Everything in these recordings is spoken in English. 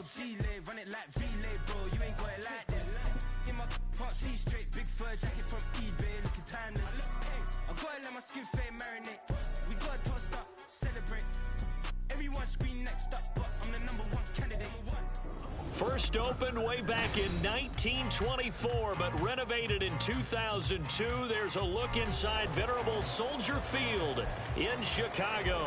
Z-Lay, run it like Relay, bro, you ain't got it like this. In my can't see straight, big fur jacket from eBay, looking timeless. I gotta let my skin fade marinate. We gotta toast up, celebrate. Everyone scream next up, but I'm the number one candidate. First opened way back in 1924, but renovated in 2002. There's a look inside venerable Soldier Field in Chicago.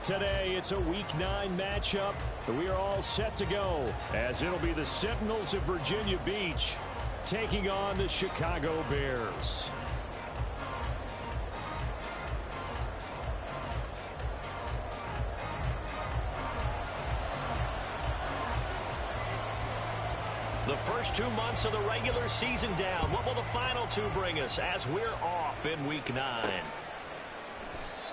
Today, it's a Week 9 matchup. We are all set to go, as it'll be the Sentinels of Virginia Beach taking on the Chicago Bears. The first 2 months of the regular season down. What will the final 2 bring us as we're off in Week 9?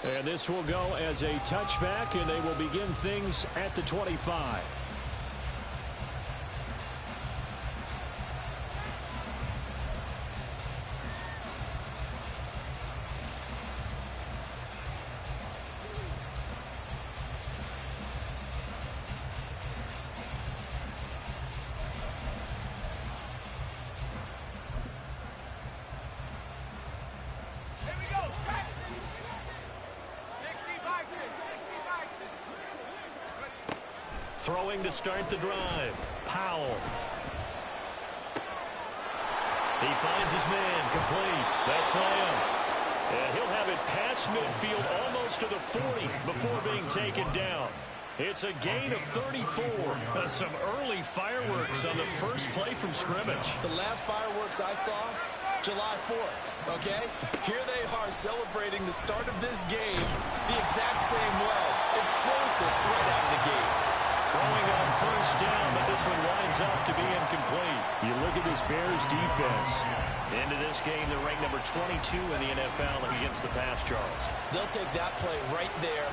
And this will go as a touchback, and they will begin things at the 25. Throwing to start the drive. Powell. He finds his man. Complete. That's Lamb. And he'll have it past midfield almost to the 40 before being taken down. It's a gain of 34. Some early fireworks on the first play from scrimmage. The last fireworks I saw, July 4th, okay? Here they are celebrating the start of this game the exact same way. Explosive right out of the gate. Throwing on first down, but this one winds up to be incomplete. You look at this Bears defense. Into this game, they're ranked number 22 in the NFL against the pass, Charles. They'll take that play right there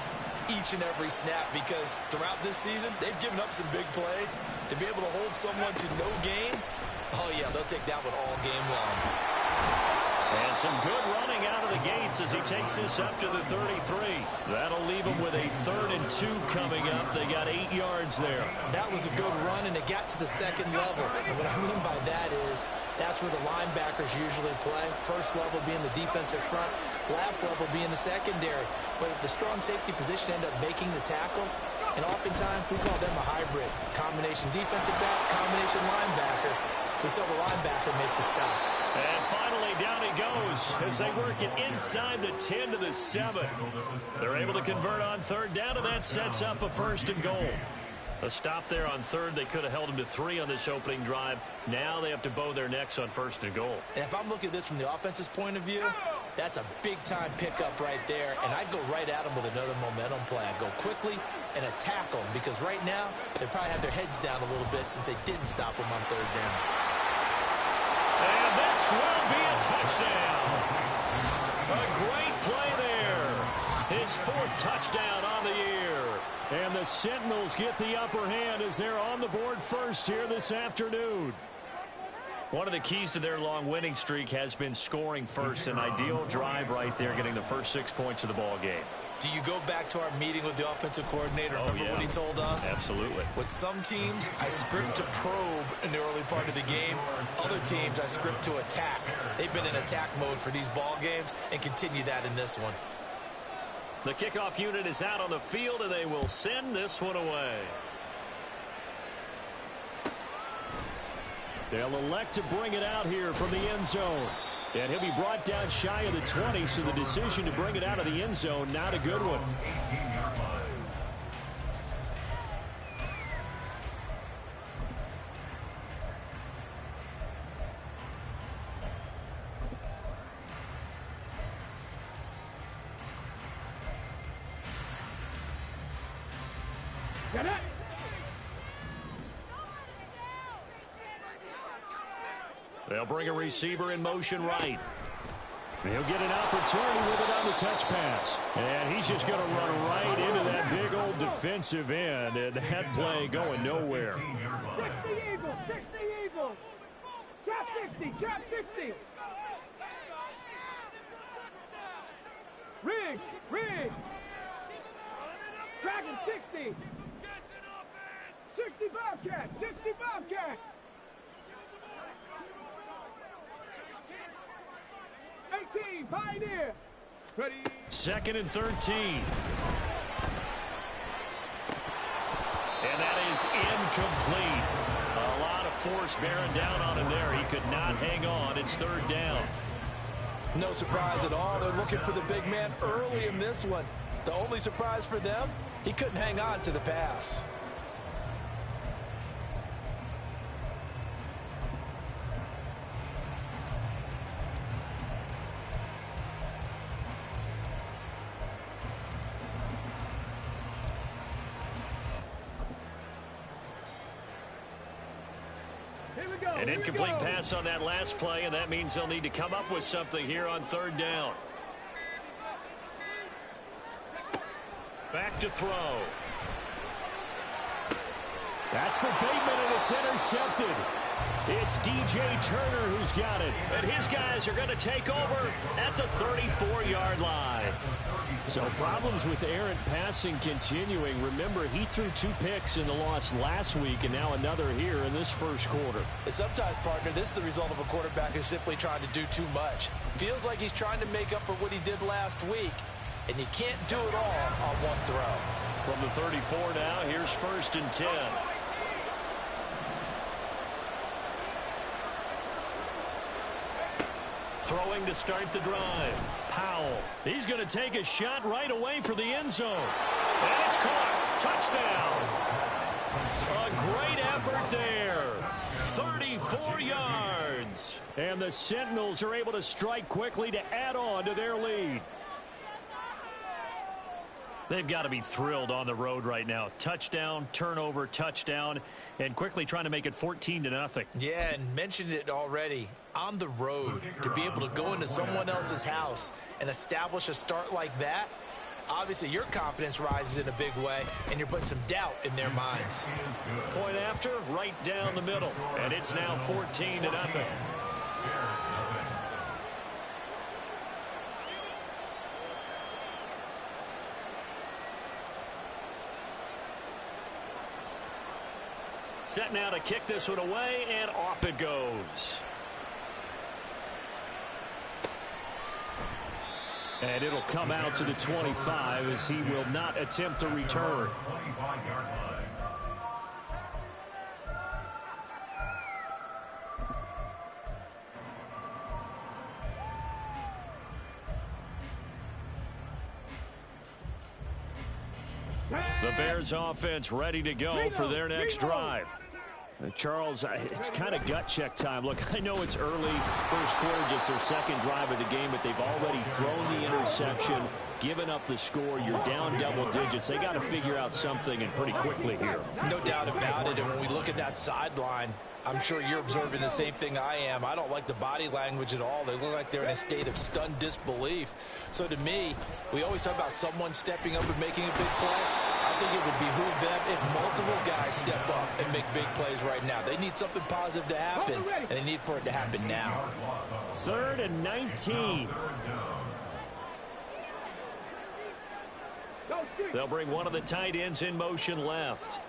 each and every snap because throughout this season, they've given up some big plays. To be able to hold someone to no gain, oh yeah, they'll take that one all game long. And some good running out of the gates as he takes this up to the 33. That'll leave him with a 3rd and 2 coming up. They got 8 yards there. That was a good run, and it got to the second level. And what I mean by that is that's where the linebackers usually play. First level being the defensive front, last level being the secondary. But the strong safety position ended up making the tackle. And oftentimes we call them a hybrid. Combination defensive back, combination linebacker. We saw the linebacker make the stop. And finally, down he goes as they work it inside the 10 to the 7. They're able to convert on 3rd down, and that sets up a 1st and goal. A stop there on 3rd. They could have held him to 3 on this opening drive. Now they have to bow their necks on 1st and goal. And if I'm looking at this from the offense's point of view, that's a big-time pickup right there. And I'd go right at them with another momentum play. I'd go quickly and attack them because right now they probably have their heads down a little bit since they didn't stop them on 3rd down. And this will be a touchdown. A great play there. His 4th touchdown on the year. And the Sentinels get the upper hand as they're on the board first here this afternoon. One of the keys to their long winning streak has been scoring first. An ideal drive right there, getting the first 6 points of the ball game. Do you go back to our meeting with the offensive coordinator? Remember what he told us? Absolutely. With some teams, I script to probe in the early part of the game. Other teams, I script to attack. They've been in attack mode for these ball games and continue that in this one. The kickoff unit is out on the field, and they will send this one away. They'll elect to bring it out here from the end zone. And he'll be brought down shy of the 20, so the decision to bring it out of the end zone, not a good one. Get it! They'll bring a receiver in motion right. He'll get an opportunity with it on the touch pass. And he's just going to run right into that big old defensive end. And that play going nowhere. 60 Eagles, 60 Eagles. Trap 60, trap 60. Riggs, Riggs. Dragon 60. 60 back, Bobcat, 60 Bobcat. 18 Pioneer. Ready. 2nd and 13. And that is incomplete. A lot of force bearing down on him there. He could not hang on. It's 3rd down. No surprise at all. They're looking for the big man early in this one. The only surprise for them, he couldn't hang on to the pass. An incomplete pass on that last play, and that means they'll need to come up with something here on 3rd down. Back to throw. That's for Bateman, and it's intercepted. It's DJ Turner who's got it. And his guys are going to take over at the 34-yard line. So problems with errant passing continuing. Remember, he threw 2 picks in the loss last week, and now another here in this first quarter. Sometimes, partner, this is the result of a quarterback who's simply trying to do too much. Feels like he's trying to make up for what he did last week, and you can't do it all on one throw. From the 34 now, here's 1st and 10. Throwing to start the drive. Powell. He's going to take a shot right away for the end zone. And it's caught. Touchdown. A great effort there. 34 yards. And the Sentinels are able to strike quickly to add on to their lead. They've got to be thrilled on the road right now. Touchdown, turnover, touchdown, and quickly trying to make it 14-0. Yeah, and mentioned it already. On the road, to be able to go into someone else's house and establish a start like that, obviously your confidence rises in a big way, and you're putting some doubt in their minds. Point after, right down the middle, and it's now 14-0. Set now to kick this one away, and off it goes. And it'll come out to the 25 as he will not attempt to return. The Bears offense ready to go for their next drive. Charles, it's kind of gut check time. Look, I know it's early, first quarter, just their 2nd drive of the game, but they've already thrown the interception, given up the score. You're down double digits. They got to figure out something, and pretty quickly here. No doubt about it, and when we look at that sideline, I'm sure you're observing the same thing I am. I don't like the body language at all. They look like they're in a state of stunned disbelief. So to me, we always talk about someone stepping up and making a big play. I think it would behoove them if multiple guys step up and make big plays right now. They need something positive to happen, and they need for it to happen now. 3rd and 19. They'll bring one of the tight ends in motion left.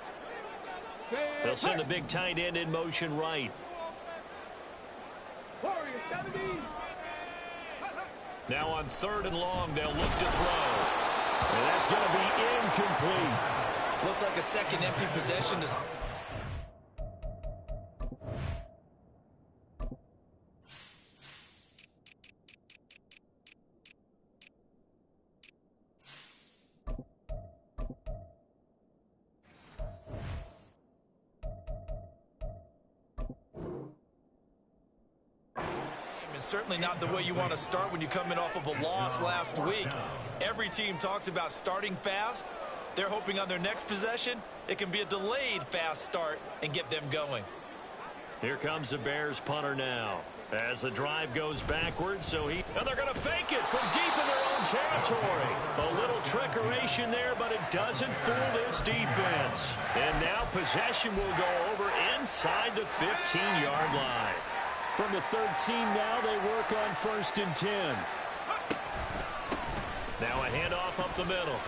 They'll send the big tight end in motion right. Now on 3rd and long, they'll look to throw. And that's going to be incomplete. Looks like a second empty possession to... Certainly not the way you want to start when you come in off of a loss last week. Every team talks about starting fast. They're hoping on their next possession, it can be a delayed fast start and get them going. Here comes the Bears punter now. As the drive goes backwards, and they're going to fake it from deep in their own territory. A little trickeration there, but it doesn't fool this defense. And now possession will go over inside the 15-yard line. From the 13 now, they work on 1st and 10. Now a handoff up the middle.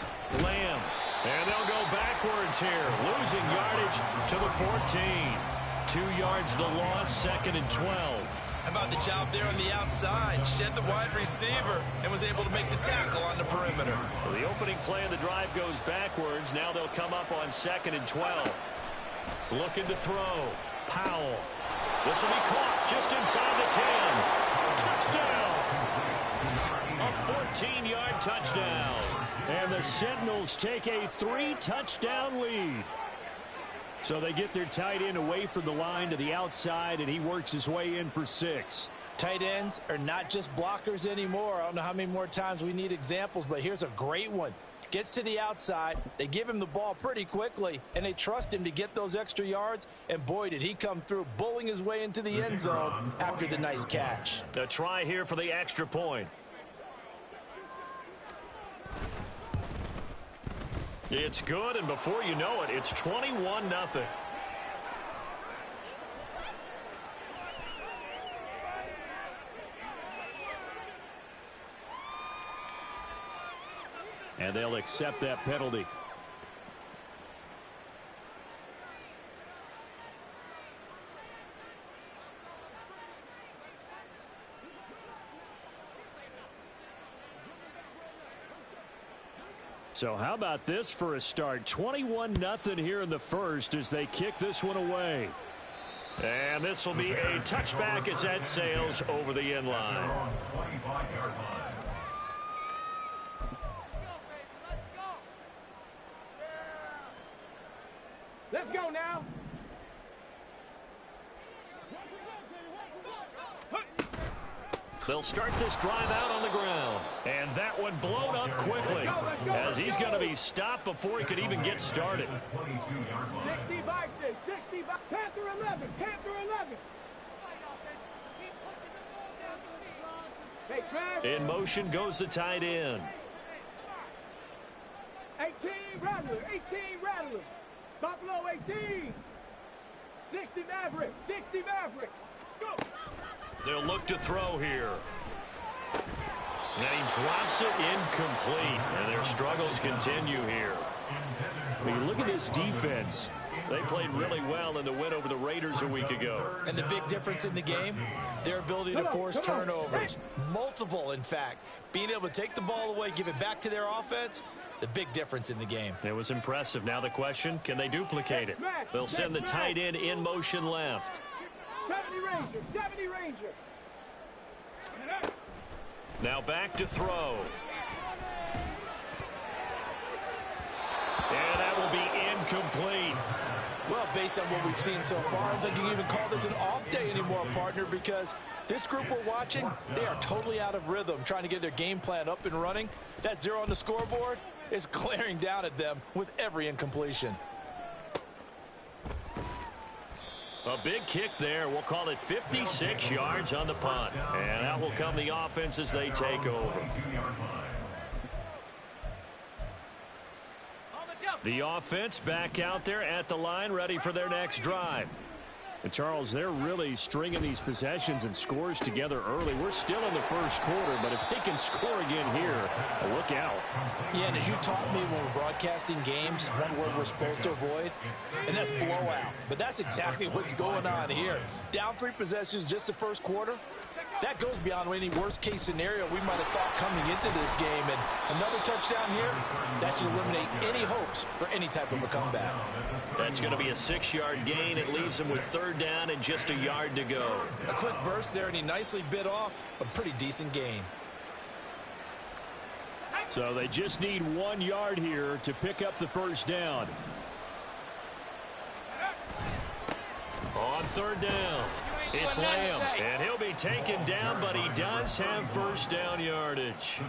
Lamb. And they'll go backwards here. Losing yardage to the 14. 2 yards the loss, 2nd and 12. How about the job there on the outside? Shed the wide receiver and was able to make the tackle on the perimeter. So the opening play of the drive goes backwards. Now they'll come up on 2nd and 12. Looking to throw. Powell. This will be caught just inside the 10. Touchdown. A 14-yard touchdown. And the Sentinels take a 3-touchdown lead. So they get their tight end away from the line to the outside, and he works his way in for 6. Tight ends are not just blockers anymore. I don't know how many more times we need examples, but here's a great one. Gets to the outside, they give him the ball pretty quickly, and they trust him to get those extra yards, and boy, did he come through, bowling his way into the end zone after the nice catch. A try here for the extra point. It's good, and before you know it, it's 21-0. And they'll accept that penalty. So how about this for a start? 21-0 here in the first as they kick this one away. And this will be a touchback as that sails over the end line. Let's go now. They'll start this drive out on the ground. And that one blown up quickly as he's going to be stopped before he could even get started. 65, 65, Panther 11, Panther 11. Hey, Trav. In motion goes the tight end. 18 Rattler, 18 Rattler. Buffalo 18. 60 Maverick, 60 Maverick. Go. They'll look to throw here. And he drops it incomplete. And their struggles continue here. I mean, look at this defense. They played really well in the win over the Raiders a week ago. And the big difference in the game, their ability to force turnovers. Multiple, in fact. Being able to take the ball away, give it back to their offense, the big difference in the game. It was impressive. Now the question, can they duplicate it? They'll send the tight end in motion left. 70 Ranger, 70 Ranger. Now back to throw. And that will be incomplete. Well, based on what we've seen so far, I don't think you can even call this an off day anymore, partner, because this group we're watching, they are totally out of rhythm, trying to get their game plan up and running. That 0 on the scoreboard is glaring down at them with every incompletion. A big kick there. We'll call it 56 yards on the punt. And out will come the offense as they take over. The offense back out there at the line, ready for their next drive. And Charles, they're really stringing these possessions and scores together early. We're still in the first quarter, but if they can score again here, look out. Yeah, and as you taught me when we're broadcasting games, one word we're supposed to avoid, and that's blowout. But that's exactly what's going on here. Down 3 possessions just the first quarter. That goes beyond any worst-case scenario we might have thought coming into this game. And another touchdown here, that should eliminate any hopes for any type of a comeback. That's going to be a 6-yard gain. It leaves them with 3rd down and just a yard to go. A quick burst there, and he nicely bit off a pretty decent gain. So they just need 1 yard here to pick up the first down. On 3rd down, it's Lamb, and he'll be taken down, but he does have first down yardage.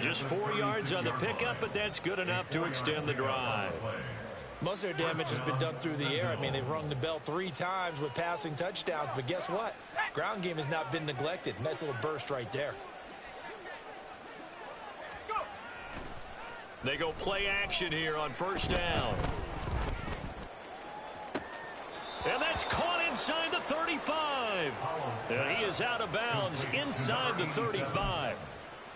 Just 4 yards on the pickup, but that's good enough to extend the drive. Most of their damage has been done through the air. I mean, they've rung the bell 3 times with passing touchdowns, but guess what? Ground game has not been neglected. Nice little burst right there. They go play action here on 1st down. And that's caught inside the 35. And he is out of bounds inside the 35.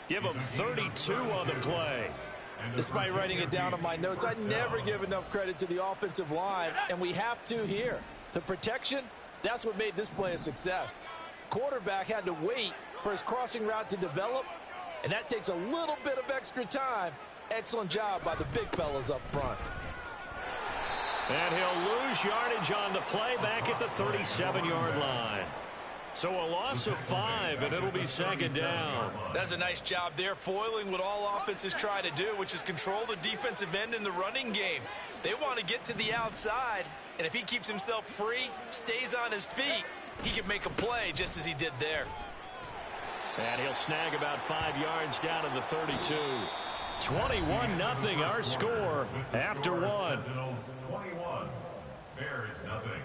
Give them 32 on the play. Despite writing it down on my notes, I never give enough credit to the offensive line, and we have to here. The protection, that's what made this play a success. Quarterback had to wait for his crossing route to develop, and that takes a little bit of extra time. Excellent job by the big fellas up front. And he'll lose yardage on the play back at the 37-yard line. So a loss of 5, and it'll be second down. That's a nice job there, foiling what all offenses try to do, which is control the defensive end in the running game. They want to get to the outside, and if he keeps himself free, stays on his feet, he can make a play just as he did there. And he'll snag about 5 yards down to the 32. 21-0 our score after 1. 21. Bears nothing.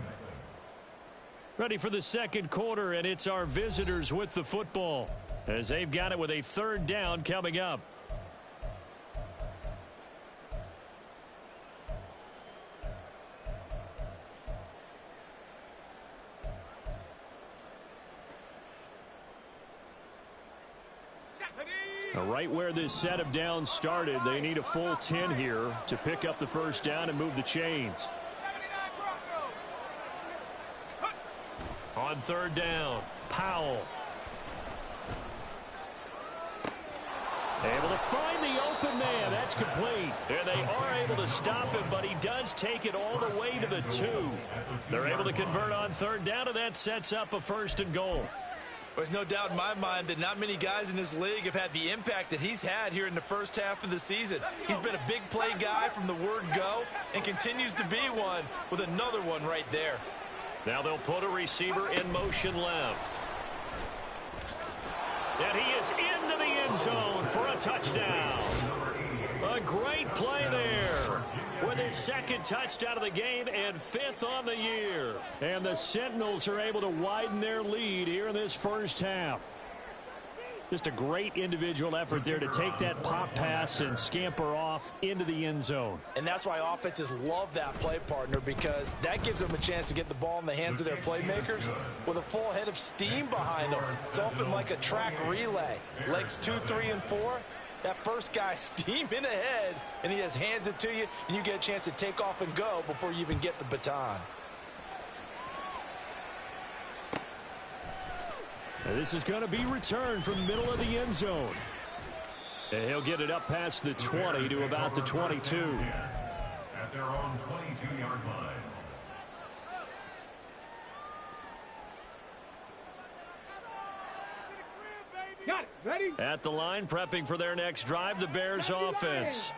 Ready for the second quarter, and it's our visitors with the football as they've got it with a third down coming up. Now, right where this set of downs started, they need a full 10 here to pick up the first down and move the chains. On third down, Powell. Able to find the open man. That's complete. And they are able to stop him, but he does take it all the way to the 2. They're able to convert on third down, and that sets up a first and goal. There's no doubt in my mind that not many guys in this league have had the impact that he's had here in the first half of the season. He's been a big play guy from the word go and continues to be one with another one right there. Now they'll put a receiver in motion left. And he is into the end zone for a touchdown. A great play there with his second touchdown of the game and 5th on the year. And the Sentinels are able to widen their lead here in this first half. Just a great individual effort there to take that pop pass and scamper off into the end zone. And that's why offenses love that play partner, because that gives them a chance to get the ball in the hands of their playmakers with a full head of steam behind them. It's often like a track relay. Legs 2, 3, and 4. That first guy steaming ahead, and he just hands it to you, and you get a chance to take off and go before you even get the baton. And this is going to be returned from the middle of the end zone. And he'll get it up past the 20 to about the 22. At their own 22-yard line. Got it. Ready? At the line, prepping for their next drive, the Bears offense.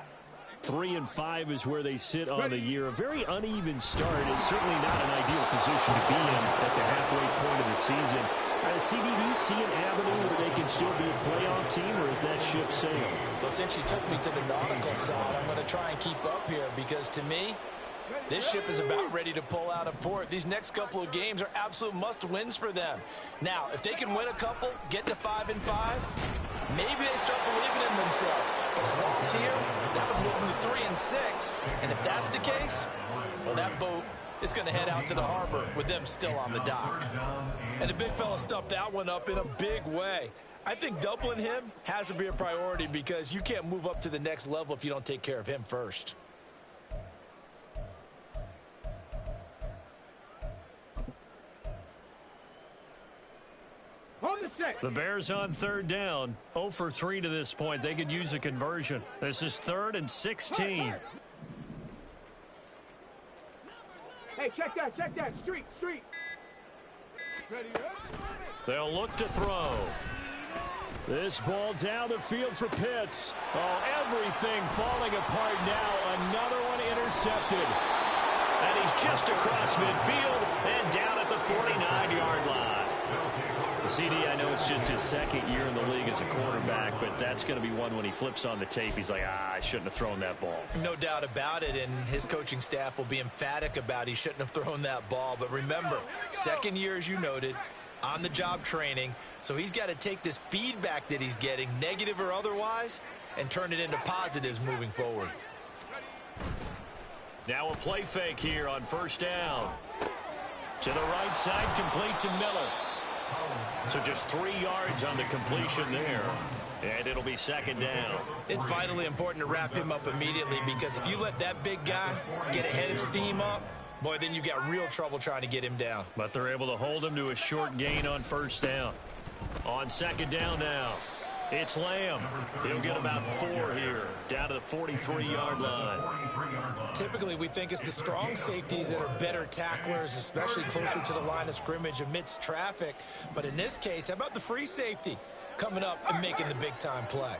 3-5 is where they sit on the year. A very uneven start. It's certainly not an ideal position to be in at the halfway point of the season. CD, do you see an avenue where they can still be a playoff team, or is that ship sailed? Well, since you took me to the nautical side, I'm going to try and keep up here, because to me, this ship is about ready to pull out of port. These next couple of games are absolute must-wins for them. Now, if they can win a couple, get to 5-5, maybe they start believing in themselves. But a loss here, that would move them to 3-6. And if that's the case, well, that boat is going to head out to the harbor with them still on the dock. And the big fella stuffed that one up in a big way. I think doubling him has to be a priority, because you can't move up to the next level if you don't take care of him first. The Bears on third down, 0 for 3 to this point. They could use a conversion. This is 3rd and 16. Hey, check that. Street. Ready? They'll look to throw. This ball down the field for Pitts. Oh, everything falling apart now. Another one intercepted. And he's just across midfield and down at the 49-yard line. CD, I know it's just his second year in the league as a quarterback, but that's going to be one when he flips on the tape. He's like, I shouldn't have thrown that ball. No doubt about it, and his coaching staff will be emphatic about he shouldn't have thrown that ball. But remember, second year, as you noted, on-the-job training, so he's got to take this feedback that he's getting, negative or otherwise, and turn it into positives moving forward. Now a play fake here on first down. To the right side, complete to Miller. So just 3 yards on the completion there. And it'll be second down. It's vitally important to wrap him up immediately, because if you let that big guy get ahead of steam up, boy, then you've got real trouble trying to get him down. But they're able to hold him to a short gain on first down. On second down now, it's Lamb. He'll get about 4 here, down to the 43-yard line. Typically, we think it's the strong safeties that are better tacklers, especially closer to the line of scrimmage amidst traffic. But in this case, how about the free safety coming up and making the big-time play?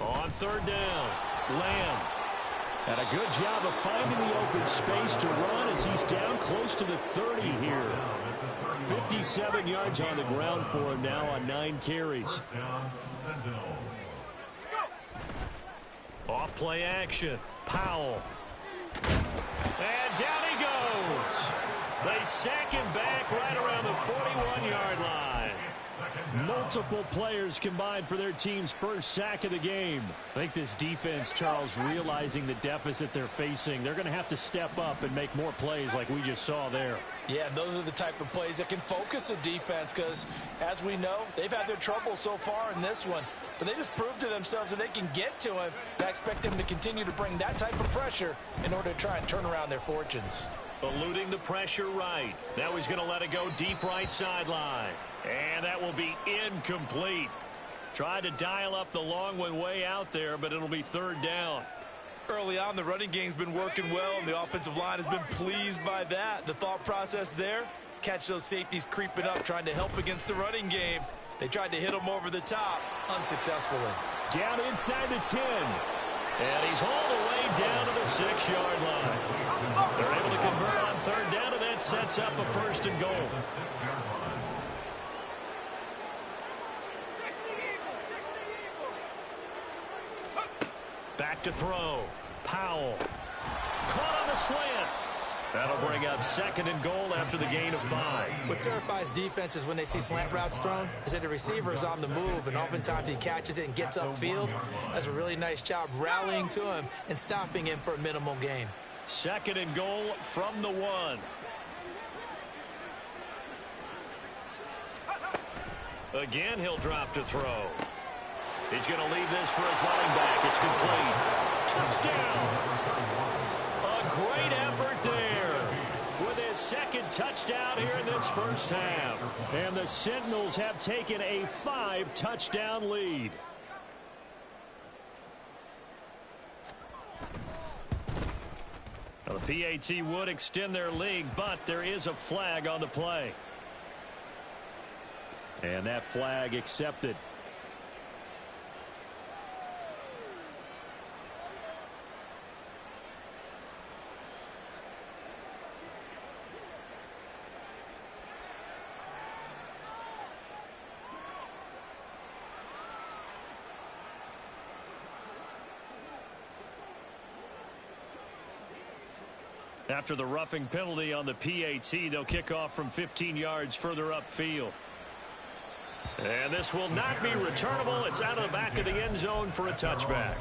On third down, Lamb. And a good job of finding the open space to run as he's down close to the 30 here. 57 yards on the ground for him now on 9 carries. Off play action. Powell. And down he goes. They sack him back right around the 41-yard line. Multiple players combined for their team's first sack of the game. I think this defense, Charles, realizing the deficit they're facing, they're going to have to step up and make more plays like we just saw there. Yeah, those are the type of plays that can focus a defense, because, as we know, they've had their trouble so far in this one. But they just proved to themselves that they can get to him. I expect them to continue to bring that type of pressure in order to try and turn around their fortunes. Eluding the pressure right. Now he's going to let it go deep right sideline. And that will be incomplete. Tried to dial up the long one way out there, but it'll be third down. Early on, the running game's been working well, and the offensive line has been pleased by that. The thought process there, catch those safeties creeping up, trying to help against the running game. They tried to hit them over the top, unsuccessfully. Down inside the 10. And he's all the way down to the 6-yard line. They're able to convert on third down, and that sets up a first and goal. Back to throw. Powell. Caught on the slant. That'll bring up second and goal after the gain of 5. What terrifies defenses when they see slant routes thrown is that the receiver is on the move, and oftentimes he catches it and gets upfield. Does a really nice job rallying to him and stopping him for a minimal gain. Second and goal from the 1. Again, he'll drop to throw. He's going to leave this for his running back. It's complete. Touchdown. A great effort there with his second touchdown here in this first half. And the Sentinels have taken a 5-touchdown lead. Now, the PAT would extend their lead, but there is a flag on the play. And that flag accepted. After the roughing penalty on the PAT, they'll kick off from 15 yards further upfield. And this will not be returnable. It's out of the back of the end zone for a touchback.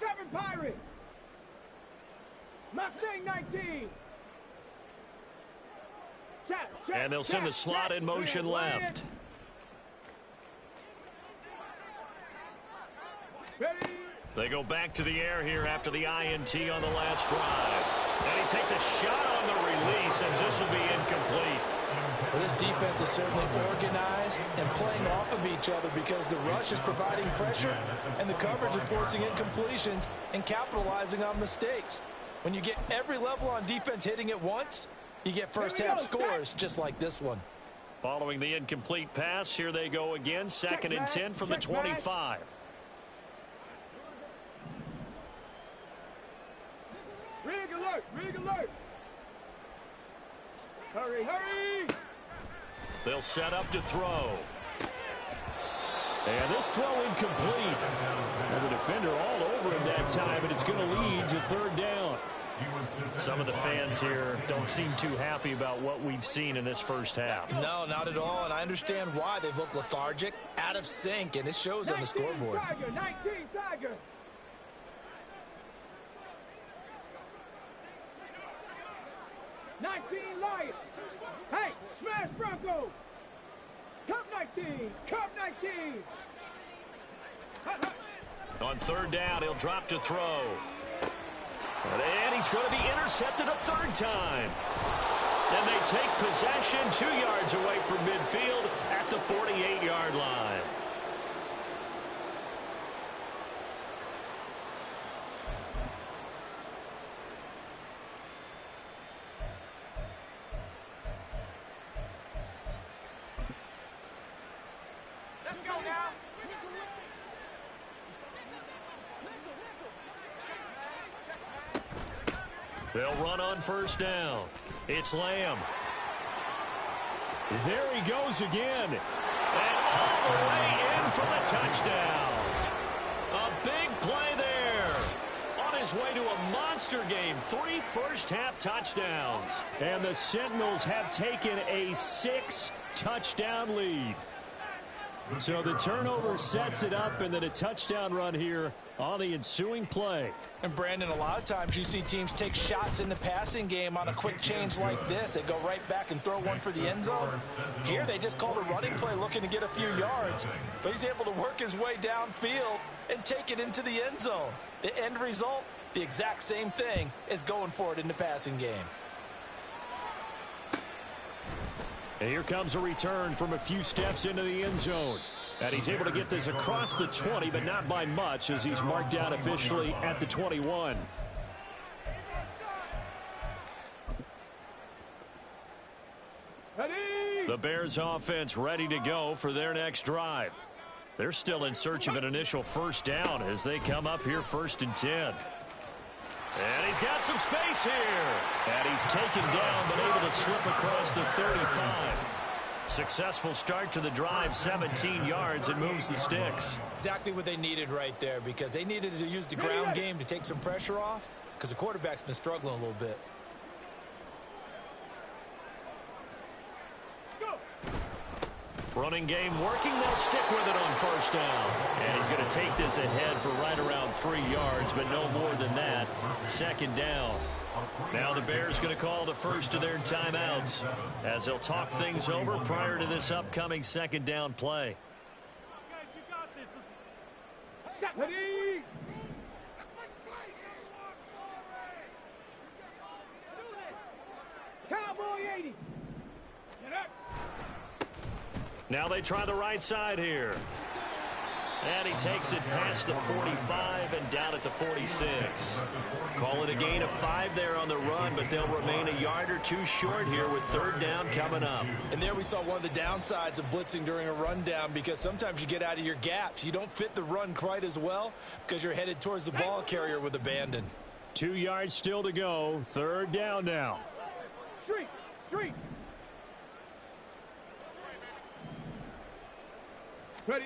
Seven Pirates. Mustang 19. And they'll send the slot in motion left. They go back to the air here after the INT on the last drive. And he takes a shot on the release as this will be incomplete. Well, this defense is certainly organized and playing off of each other, because the rush is providing pressure and the coverage is forcing incompletions and capitalizing on mistakes. When you get every level on defense hitting at once, you get first-half scores just like this one. Following the incomplete pass, here they go again. Second and 10 from the 25. Rig alert! Rig alert! Hurry, hurry! They'll set up to throw. And this throw incomplete. And the defender all over him that time, and it's going to lead to third down. Some of the fans here don't seem too happy about what we've seen in this first half. No, not at all, and I understand why. They've looked lethargic, out of sync, and it shows on the scoreboard. Tiger, 19 Tiger. 19 Lions. Hey, smash Bronco. Cup 19. Cup 19. On third down, he'll drop to throw. And he's going to be intercepted a third time. And they take possession 2 yards away from midfield at the 48-yard line. Let's go now. They'll run on first down. It's Lamb. There he goes again. And all the way in for the touchdown. A big play there. On his way to a monster game. 3 first-half touchdowns. And the Sentinels have taken a 6-touchdown lead. So the turnover sets it up, and then a touchdown run here on the ensuing play. And Brandon, a lot of times you see teams take shots in the passing game on a quick change like this. They go right back and throw one for the end zone. Here they just called a running play looking to get a few yards, but he's able to work his way downfield and take it into the end zone. The end result, the exact same thing as going for it in the passing game. And here comes a return from a few steps into the end zone. And he's able to get this across the 20, but not by much, as he's marked down officially at the 21. Ready? The Bears offense ready to go for their next drive. They're still in search of an initial first down as they come up here 1st and 10. And he's got some space here. And he's taken down, but able to slip across the 35. Successful start to the drive, 17 yards, and moves the sticks. Exactly what they needed right there, because they needed to use the ground game to take some pressure off, because the quarterback's been struggling a little bit. Running game working. They'll stick with it on first down. And he's going to take this ahead for right around 3 yards, but no more than that. 2nd down. Now the Bears going to call the first of their timeouts as they'll talk things over prior to this upcoming 2nd down play. Ready? Cowboy 80. Get up. Now they try the right side here. And he takes it past the 45 and down at the 46. Call it a gain of 5 there on the run, but they'll remain a yard or 2 short here with 3rd down coming up. And there we saw one of the downsides of blitzing during a rundown, because sometimes you get out of your gaps. You don't fit the run quite as well because you're headed towards the ball carrier with abandon. 2 yards still to go. 3rd down now. Street. Ready?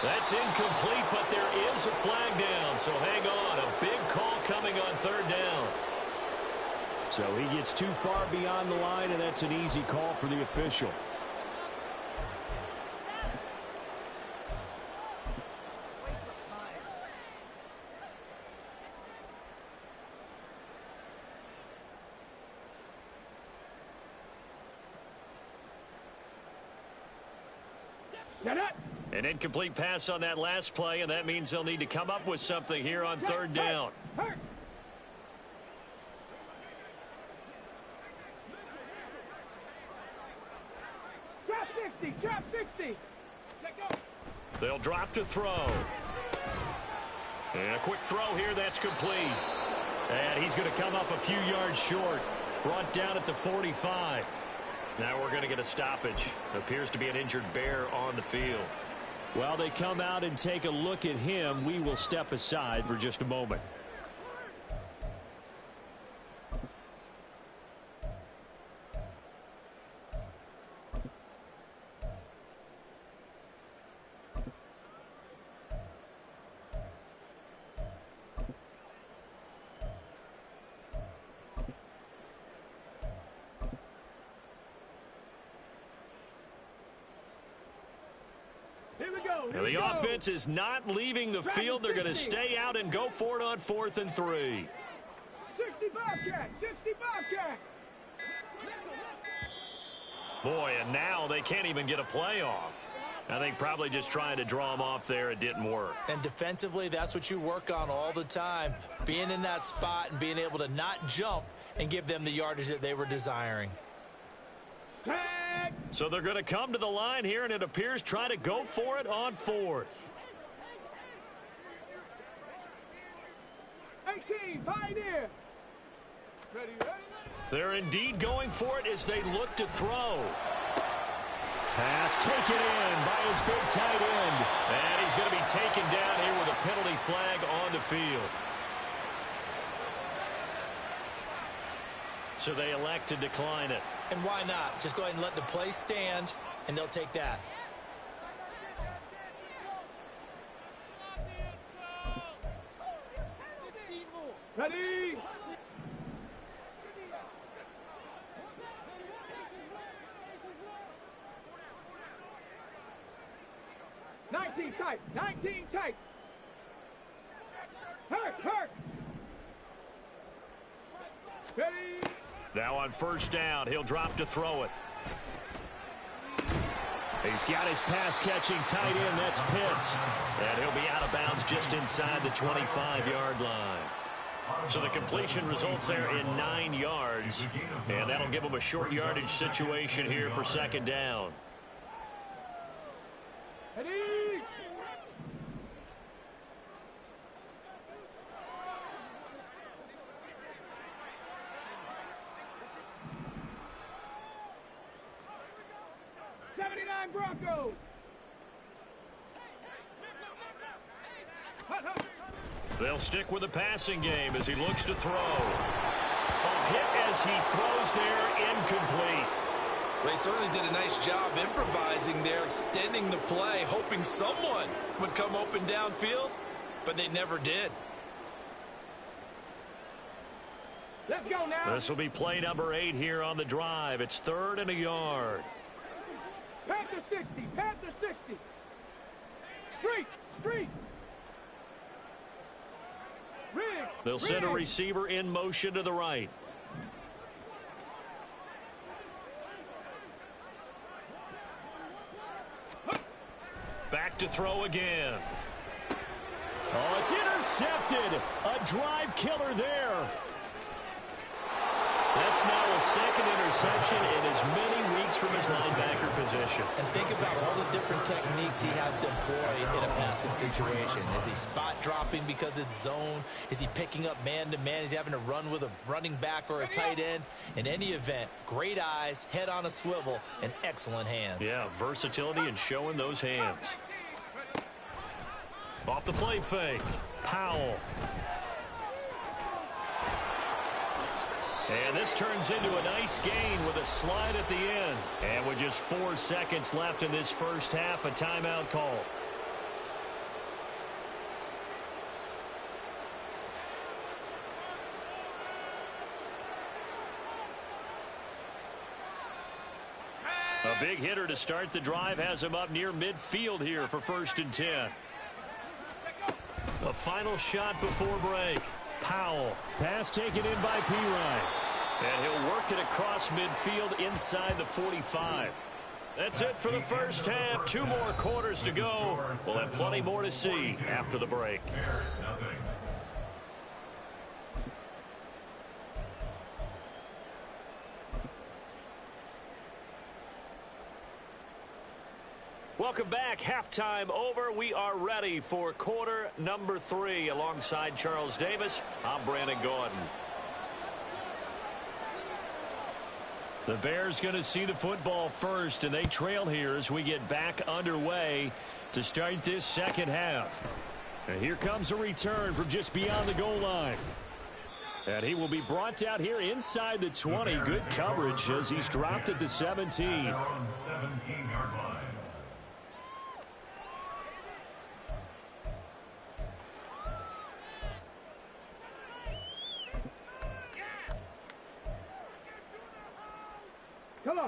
That's incomplete, but there is a flag down, so hang on. A big call coming on 3rd down. So he gets too far beyond the line, and that's an easy call for the official. An incomplete pass on that last play, and that means they'll need to come up with something here on 3rd down. Trap 60. They'll drop to throw. And a quick throw here, that's complete. And he's going to come up a few yards short. Brought down at the 45. Now we're going to get a stoppage. Appears to be an injured Bear on the field. While they come out and take a look at him, we will step aside for just a moment. Here The we go. offense is not leaving the field. They're going to stay out and go for it on 4th and 3. 60 Bobcat. 60 Bobcat. Boy, and now they can't even get a play off. I think probably just trying to draw them off there, it didn't work. And defensively, that's what you work on all the time. Being in that spot and being able to not jump and give them the yardage that they were desiring. Tag. So they're going to come to the line here, and it appears try to go for it on 4th. 18, Pioneer. Ready, ready. They're indeed going for it as they look to throw. Pass taken in by his big tight end. And he's going to be taken down here with a penalty flag on the field. So they elect to decline it. And why not? Just go ahead and let the play stand, and they'll take that. Ready. Tight. 19 tight. Hurt. Ready. Now on 1st down, he'll drop to throw it. He's got his pass-catching tight end. That's Pitts. And he'll be out of bounds just inside the 25-yard line. So the completion results there in 9 yards. And that'll give them a short yardage situation here for 2nd down. Ready. Broncos. They'll stick with the passing game as he looks to throw. A hit as he throws there, incomplete. They certainly did a nice job improvising there, extending the play, hoping someone would come open downfield, but they never did. Let's go now. This will be play number 8 here on the drive. It's 3rd and a yard. Panther 60. Panther 60. Street. Riggs. They'll send a receiver in motion to the right. Back to throw again. Oh, it's intercepted. A drive killer there. That's now a 2nd interception in as many weeks from his linebacker position. And think about all the different techniques he has to employ in a passing situation. Is he spot dropping because it's zone? Is he picking up man-to-man? Is he having to run with a running back or a tight end? In any event, great eyes, head on a swivel, and excellent hands. Yeah, versatility and showing those hands. Off the play fake, Powell. And this turns into a nice gain with a slide at the end. And with just 4 seconds left in this first half, a timeout call. A big hitter to start the drive has him up near midfield here for 1st and 10. A final shot before break. Powell. Pass taken in by Pirine. And he'll work it across midfield inside the 45. That's it for the first half. 2 more quarters to go. We'll have plenty more to see after the break. Bears nothing. Welcome back. Halftime over. We are ready for quarter number 3. Alongside Charles Davis, I'm Brandon Gordon. The Bears going to see the football first, and they trail here as we get back underway to start this second half. And here comes a return from just beyond the goal line. And he will be brought down here inside the 20. Good coverage as he's dropped at the 17. They're on 17-yard line.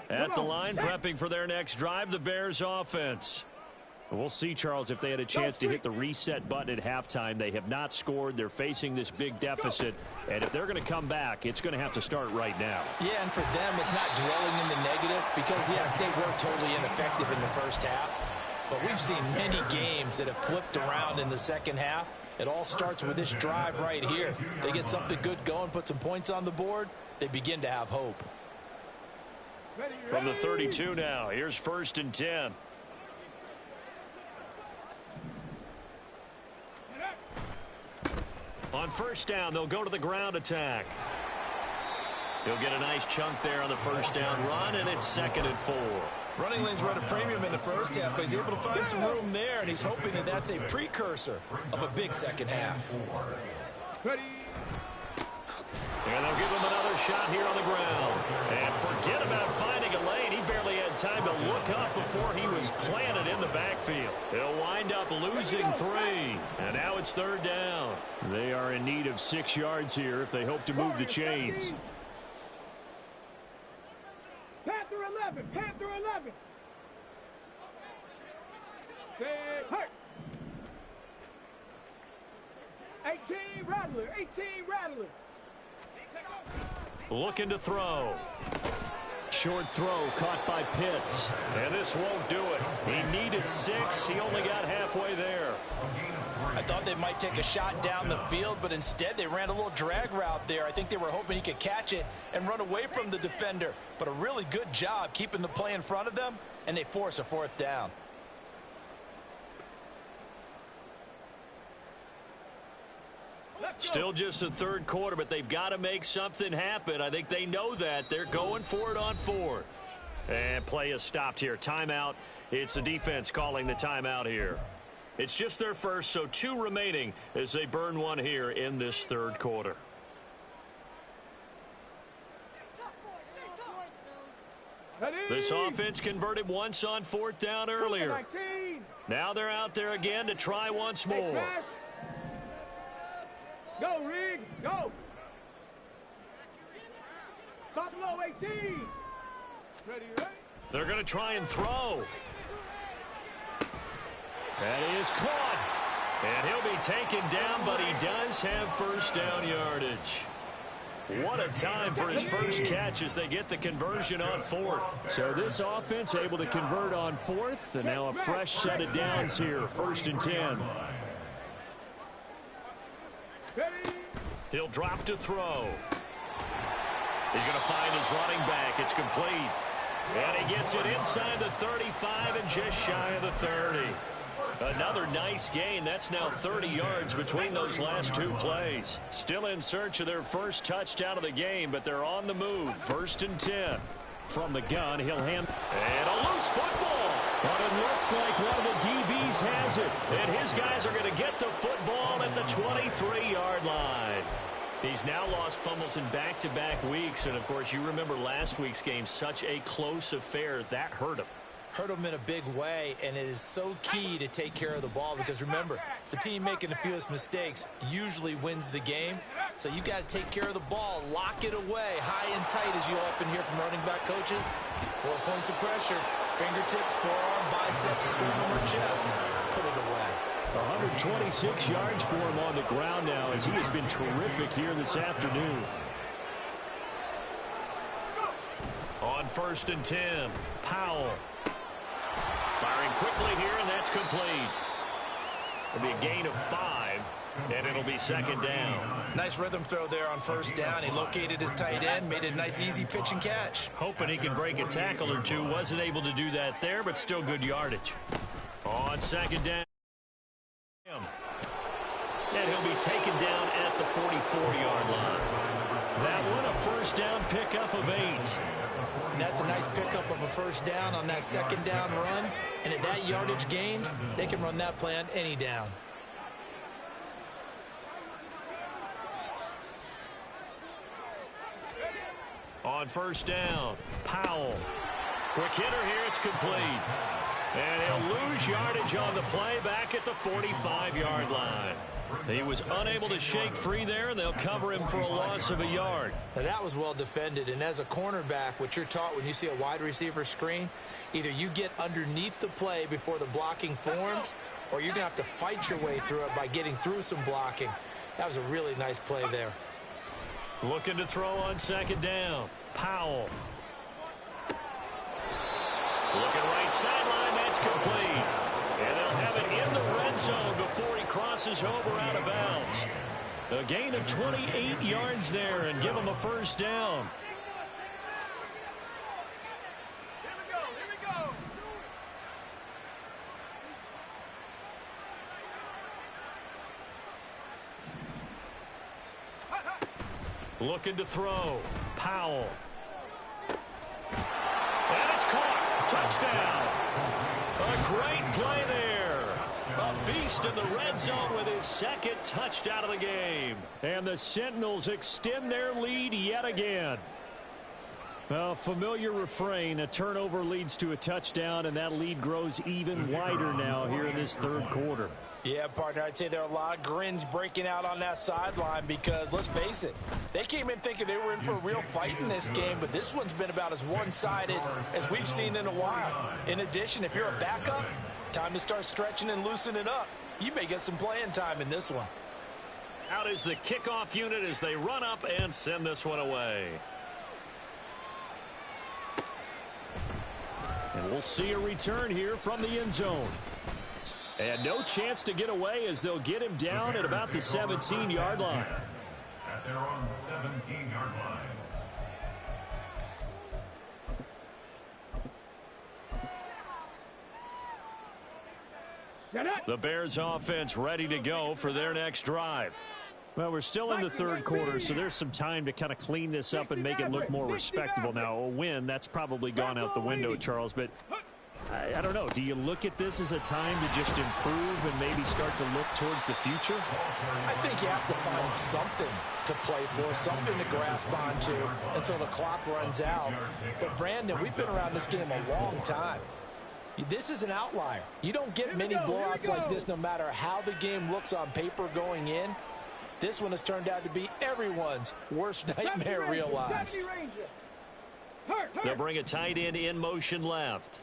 At the line, prepping for their next drive, the Bears offense. We'll see, Charles, if they had a chance to hit the reset button at halftime. They have not scored. They're facing this big deficit. And if they're going to come back, it's going to have to start right now. Yeah, and for them, it's not dwelling in the negative because, yes, they were totally ineffective in the first half. But we've seen many games that have flipped around in the second half. It all starts with this drive right here. They get something good going, put some points on the board, they begin to have hope. From the 32 now, here's 1st and 10. On 1st down, they'll go to the ground attack. He'll get a nice chunk there on the 1st down run, and it's 2nd and 4. Running lanes run a premium in the first half, but he's able to find some room there, and he's hoping that that's a precursor of a big second half. Ready. And they'll give him another shot here on the ground. And forget about finding a lane. He barely had time to look up before he was planted in the backfield. He'll wind up losing 3. And now it's 3rd down. They are in need of 6 yards here if they hope to move the chains. Panther 11. Panther 11. Say hurt. 18 Rattler. 18 Rattler. Looking to throw. Short throw caught by Pitts. And this won't do it. He needed 6. He only got halfway there. I thought they might take a shot down the field, but instead they ran a little drag route there. I think they were hoping he could catch it and run away from the defender. But a really good job keeping the play in front of them, and they force a 4th down. Still just the 3rd quarter, but they've got to make something happen. I think they know that. They're going for it on 4th. And play is stopped here. Timeout. It's the defense calling the timeout here. It's just their first, so 2 remaining as they burn 1 here in this 3rd quarter. This offense converted once on 4th down earlier. Now they're out there again to try once more. Go, Rig. Go. Stop low, 18. Ready, ready. They're going to try and throw. That is caught. And he'll be taken down, but he does have 1st down yardage. What a time for his first catch as they get the conversion on 4th. So this offense able to convert on 4th, and now a fresh set of downs here. 1st and 10. He'll drop to throw. He's going to find his running back. It's complete. And he gets it inside the 35 and just shy of the 30. Another nice gain. That's now 30 yards between those last 2 plays. Still in search of their first touchdown of the game, but they're on the move. 1st and 10. From the gun, he'll hand. And a loose football. But it looks like one of the DBs has it. And his guys are going to get the football at the 23-yard line. He's now lost fumbles in back-to-back weeks. And, of course, you remember last week's game, such a close affair. That hurt him. Hurt him in a big way, and it is so key to take care of the ball because, remember, the team making the fewest mistakes usually wins the game. So you got to take care of the ball, lock it away, high and tight, as you often hear from running back coaches. 4 points of pressure, fingertips, forearm, biceps, sternum, or chest. Put it away. 126 yards for him on the ground now as he has been terrific here this afternoon. On 1st and 10, Powell. Firing quickly here, and that's complete. It'll be a gain of 5, and it'll be 2nd down. Nice rhythm throw there on 1st down. He located his tight end, made it a nice, easy pitch and catch. Hoping he can break a tackle or 2. Wasn't able to do that there, but still good yardage. On 2nd down. And he'll be taken down at the 44-yard line. That one, a 1st down pickup of 8. And that's a nice pickup of a 1st down on that 2nd down run. And at that yardage gained, they can run that play on any down. On 1st down, Powell. Quick hitter here, it's complete. And he'll lose yardage on the play back at the 45-yard line. He was unable to shake free there, and they'll cover him for a loss of a yard. Now that was well defended, and as a cornerback, what you're taught when you see a wide receiver screen, either you get underneath the play before the blocking forms, or you're going to have to fight your way through it by getting through some blocking. That was a really nice play there. Looking to throw on second down. Powell. Looking right sideline, that's complete. And they'll have it in the red zone before he crosses over out of bounds. A gain of 28 yards there and give him a first down. Looking to throw. Powell. And it's caught. Touchdown. A great play there. A beast in the red zone with his second touchdown of the game. And the Sentinels extend their lead yet again. A familiar refrain, a turnover leads to a touchdown, and that lead grows even wider now here in this third quarter. Yeah, partner, I'd say there are a lot of grins breaking out on that sideline because, let's face it, they came in thinking they were in for a real fight in this game, but this one's been about as one-sided as we've seen in a while. In addition, if you're a backup, time to start stretching and loosening up. You may get some playing time in this one. Out is the kickoff unit as they run up and send this one away. And we'll see a return here from the end zone. And no chance to get away as they'll get him down at about the 17-yard line. At their own 17-yard line. The Bears offense ready to go for their next drive. Well, we're still in the third quarter, so there's some time to kind of clean this up and make it look more respectable. Now, a win, that's probably gone out the window, Charles, but I don't know. Do you look at this as a time to just improve and maybe start to look towards the future? I think you have to find something to play for, something to grasp onto until the clock runs out. But, Brandon, we've been around this game a long time. This is an outlier. You don't get many blowouts like this no matter how the game looks on paper going in. This one has turned out to be everyone's worst nightmare realized. They'll bring a tight end in motion left.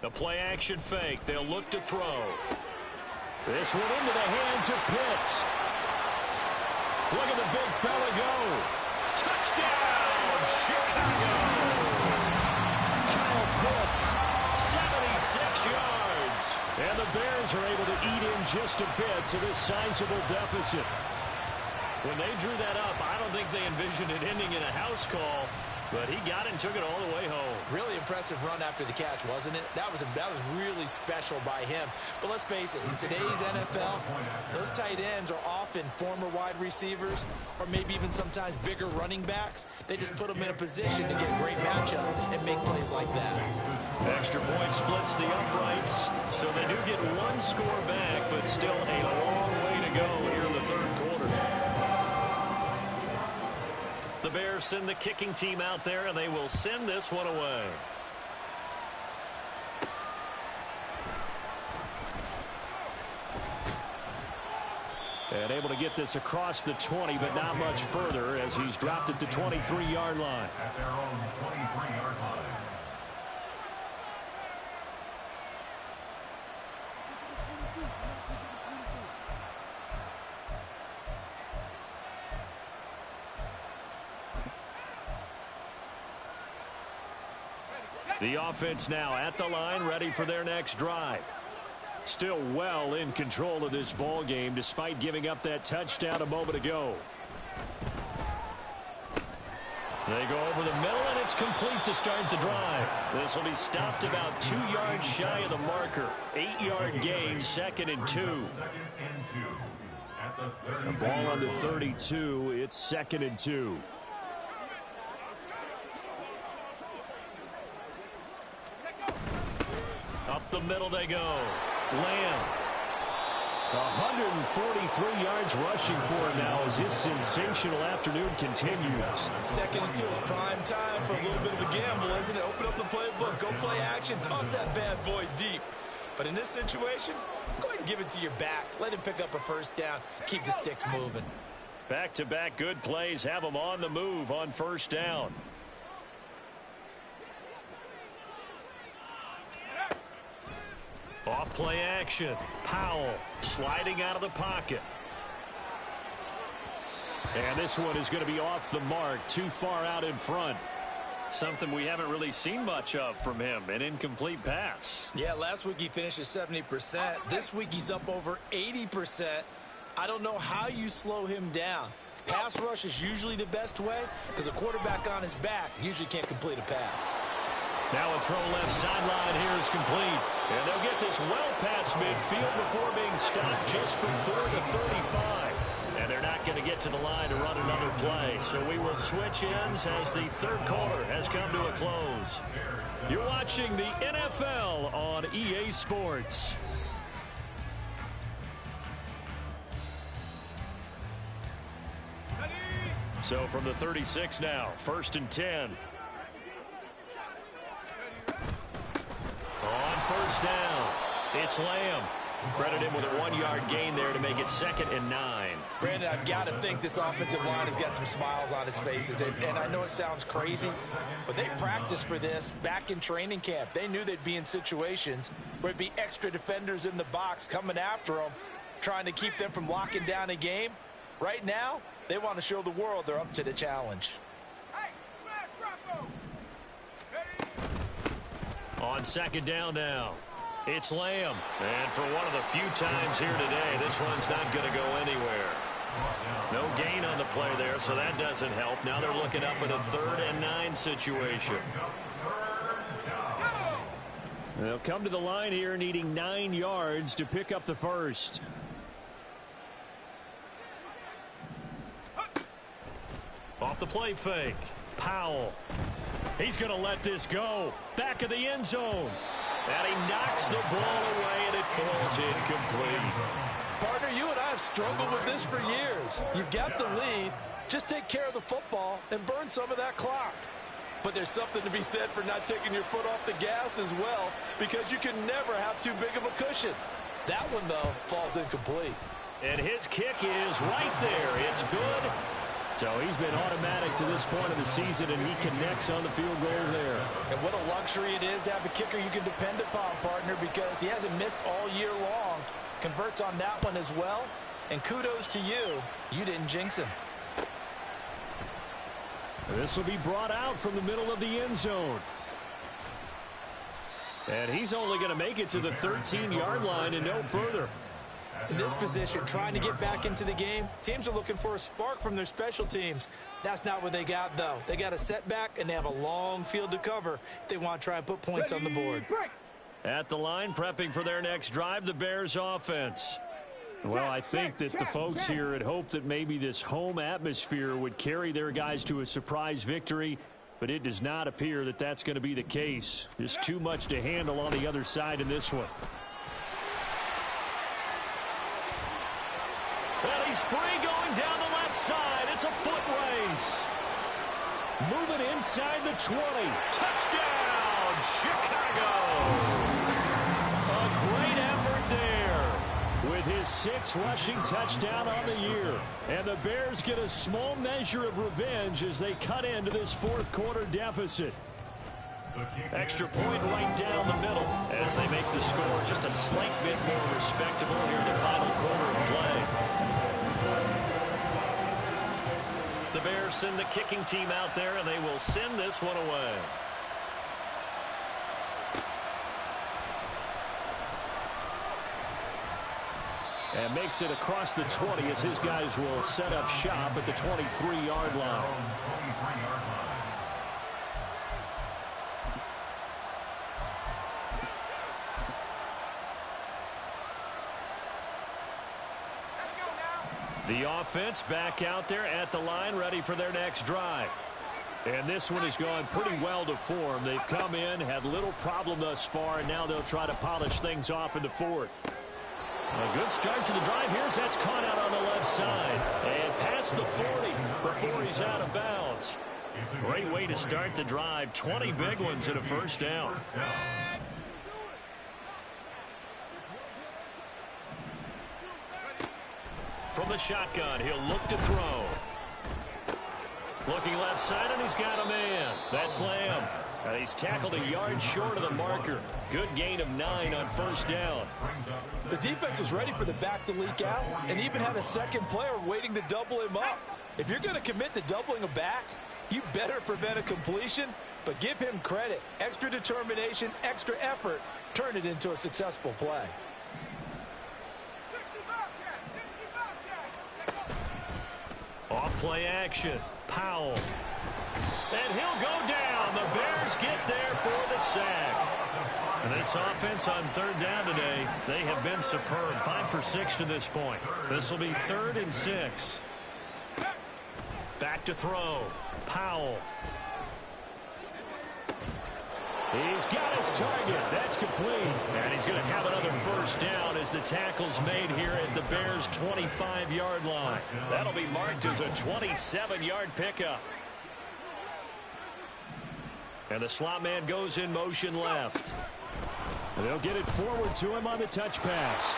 The play action fake. They'll look to throw. This one into the hands of Pitts. Look at the big fella go. Touchdown, Chicago. Kyle Pitts. 76 yards. And the Bears are able to eat in just a bit to this sizable deficit. When they drew that up, I don't think they envisioned it ending in a house call, but he got it and took it all the way home. Really impressive run after the catch, wasn't it? That was really special by him. But let's face it, in today's NFL, those tight ends are often former wide receivers or maybe even sometimes bigger running backs. They just put them in a position to get a great matchup and make plays like that. Extra point splits the uprights, so they do get one score back, but still a long way to go here in the third quarter. The Bears send the kicking team out there, and they will send this one away. And able to get this across the 20, but not much further as he's dropped it to 23-yard line. At their own 23-yard line. The offense now at the line, ready for their next drive. Still well in control of this ball game despite giving up that touchdown a moment ago. They go over the middle, and it's complete to start the drive. This will be stopped about 2 yards shy of the marker. 8-yard gain, 2nd and 2. The ball on the 32. It's 2nd and 2. Up the middle they go. Lamb. 143 yards rushing for him now as his sensational afternoon continues. 2nd and 2 is prime time for a little bit of a gamble, isn't it? Open up the playbook, go play action, toss that bad boy deep. But in this situation, go ahead and give it to your back. Let him pick up a first down. Keep the sticks moving. Back-to-back good plays have them on the move on first down. Off play action. Powell sliding out of the pocket. And this one is going to be off the mark, too far out in front. Something we haven't really seen much of from him, an incomplete pass. Yeah, last week he finished at 70%. This week he's up over 80%. I don't know how you slow him down. Pass rush is usually the best way because a quarterback on his back usually can't complete a pass. Now a throw left sideline here is complete. And they'll get this well past midfield before being stopped just before the 35. And they're not going to get to the line to run another play. So we will switch ends as the third quarter has come to a close. You're watching the NFL on EA Sports. So from the 36 now, 1st and 10. On first down, it's Lamb. Credit him with a 1-yard gain there to make it 2nd and 9. Brandon, I've got to think this offensive line has got some smiles on its faces. And I know it sounds crazy, but they practiced for this back in training camp. They knew they'd be in situations where there'd be extra defenders in the box coming after them, trying to keep them from locking down a game. Right now, they want to show the world they're up to the challenge. On 2nd down now, it's Lamb. And for one of the few times here today, this one's not going to go anywhere. No gain on the play there, so that doesn't help. Now they're looking up at a 3rd and 9 situation. They'll come to the line here needing 9 yards to pick up the first. Off the play fake, Powell. He's going to let this go. Back of the end zone. And he knocks the ball away, and it falls incomplete. Partner, you and I have struggled with this for years. You've got the lead. Just take care of the football and burn some of that clock. But there's something to be said for not taking your foot off the gas as well, because you can never have too big of a cushion. That one, though, falls incomplete. And his kick is right there. It's good. So he's been automatic to this point of the season, and he connects on the field goal there. And what a luxury it is to have a kicker you can depend upon, partner, because he hasn't missed all year long. Converts on that one as well. And kudos to you. You didn't jinx him. This will be brought out from the middle of the end zone. And he's only going to make it to the 13-yard line and no further. In this position, trying to get back into the game, teams are looking for a spark from their special teams. That's not what they got, though. They got a setback, and they have a long field to cover if they want to try and put points on the board. At the line, prepping for their next drive, the Bears offense. Well, I think that the folks here had hoped that maybe this home atmosphere would carry their guys to a surprise victory, but it does not appear that that's going to be the case. Just too much to handle on the other side in this one. Well, he's free going down the left side. It's a foot race. Moving inside the 20. Touchdown, Chicago. A great effort there with his 6th rushing touchdown on the year. And the Bears get a small measure of revenge as they cut into this 4th quarter deficit. Extra point right down the middle as they make the score just a slight bit more respectable here in the final quarter of play. The Bears send the kicking team out there, and they will send this one away. And makes it across the 20 as his guys will set up shop at the 23-yard line. The offense back out there at the line, ready for their next drive. And this one has gone pretty well to form. They've come in, had little problem thus far, and now they'll try to polish things off in the 4th. A good start to the drive. Here's that's caught out on the left side. And past the 40 before he's out of bounds. Great way to start the drive. 20 big ones and a first down. From the shotgun, he'll look to throw. Looking left side, and he's got a man. That's Lamb. And he's tackled a yard short of the marker. Good gain of 9 on first down. The defense was ready for the back to leak out and even had a second player waiting to double him up. If you're going to commit to doubling a back, you better prevent a completion, but give him credit. Extra determination, extra effort, turn it into a successful play. Off play action. Powell. And he'll go down. The Bears get there for the sack. And this offense on third down today, they have been superb. 5 for 6 to this point. This will be 3rd and 6. Back to throw. Powell. He's got his target. That's complete. And he's going to have another first down as the tackle's made here at the Bears' 25-yard line. That'll be marked as a 27-yard pickup. And the slot man goes in motion left. And they'll get it forward to him on the touch pass.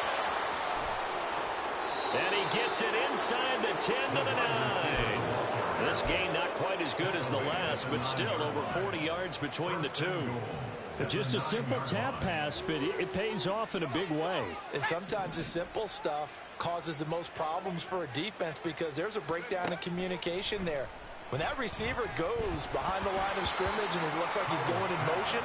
And he gets it inside the 10 to the 9. This gain not quite as good as the last, but still over 40 yards between the two. Just a simple tap pass, but it pays off in a big way. And sometimes the simple stuff causes the most problems for a defense because there's a breakdown in communication there. When that receiver goes behind the line of scrimmage and it looks like he's going in motion,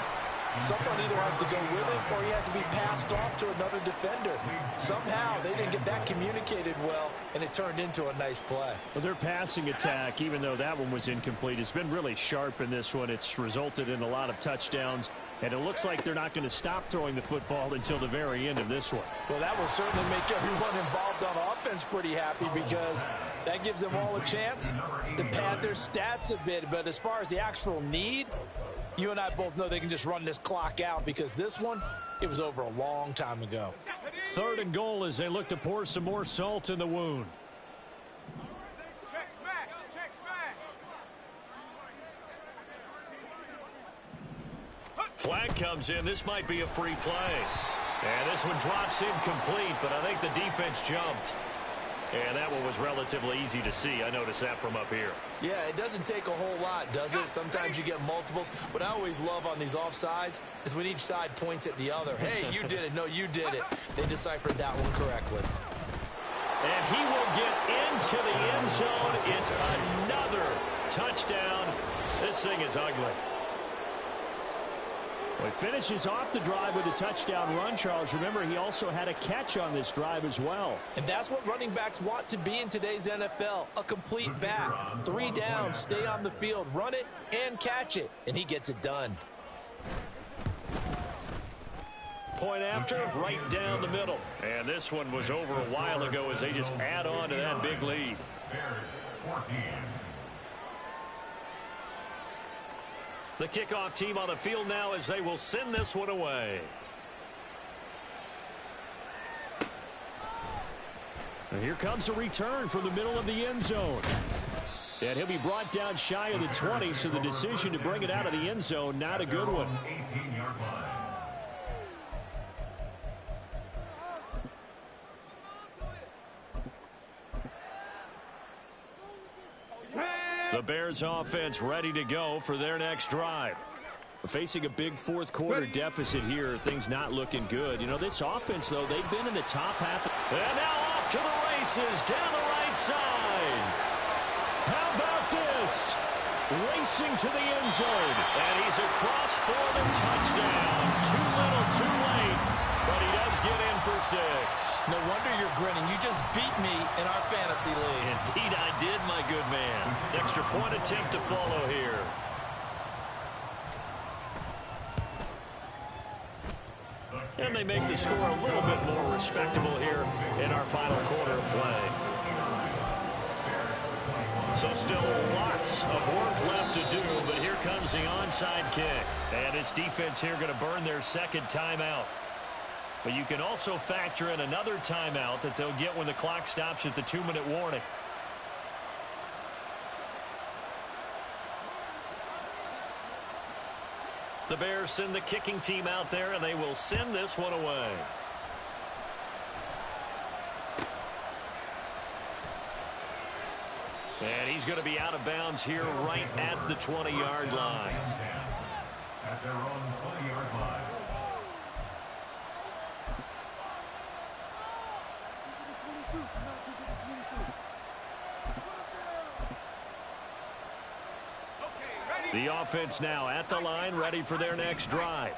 someone either has to go with it or he has to be passed off to another defender. Somehow they didn't get that communicated well, and it turned into a nice play. Well, their passing attack, even though that one was incomplete, has been really sharp in this one. It's resulted in a lot of touchdowns, and it looks like they're not going to stop throwing the football until the very end of this one. Well, that will certainly make everyone involved on offense pretty happy because that gives them all a chance to pad their stats a bit. But as far as the actual need, you and I both know they can just run this clock out because this one, it was over a long time ago. 3rd and goal as they look to pour some more salt in the wound. Check smash, check smash. Flag comes in. This might be a free play. And this one drops incomplete, but I think the defense jumped. And that one was relatively easy to see. I noticed that from up here. Yeah, it doesn't take a whole lot, does it? Sometimes you get multiples. What I always love on these offsides is when each side points at the other. Hey, you did it. No, you did it. They deciphered that one correctly. And he will get into the end zone. It's another touchdown. This thing is ugly. Well, he finishes off the drive with a touchdown run, Charles. Remember, he also had a catch on this drive as well. And that's what running backs want to be in today's NFL, a complete back. 3 downs, stay on the field, run it, and catch it. And he gets it done. Point after, right down the middle. And this one was over a while ago as they just add on to that big lead. Bears 14. The kickoff team on the field now as they will send this one away. And here comes a return from the middle of the end zone. And he'll be brought down shy of the 20, so the decision to bring it out of the end zone, not a good one. 18-yard line. The Bears offense ready to go for their next drive. Facing a big fourth quarter deficit here, things not looking good. You know, this offense, though, they've been in the top half. And now off to the races down the right side. How about this? Racing to the end zone. And he's across for the touchdown. Too little, too late. But he does get in for 6. No wonder you're grinning. You just beat me in our fantasy league. Indeed I did, my good man. Extra point attempt to follow here. And they make the score a little bit more respectable here in our final quarter of play. So still lots of work left to do, but here comes the onside kick. And this defense here going to burn their second timeout. But you can also factor in another timeout that they'll get when the clock stops at the 2-minute warning. The Bears send the kicking team out there, and they will send this one away. And he's going to be out of bounds here right at the 20-yard line. At their own 20-yard line. The offense now at the line, ready for their next drive.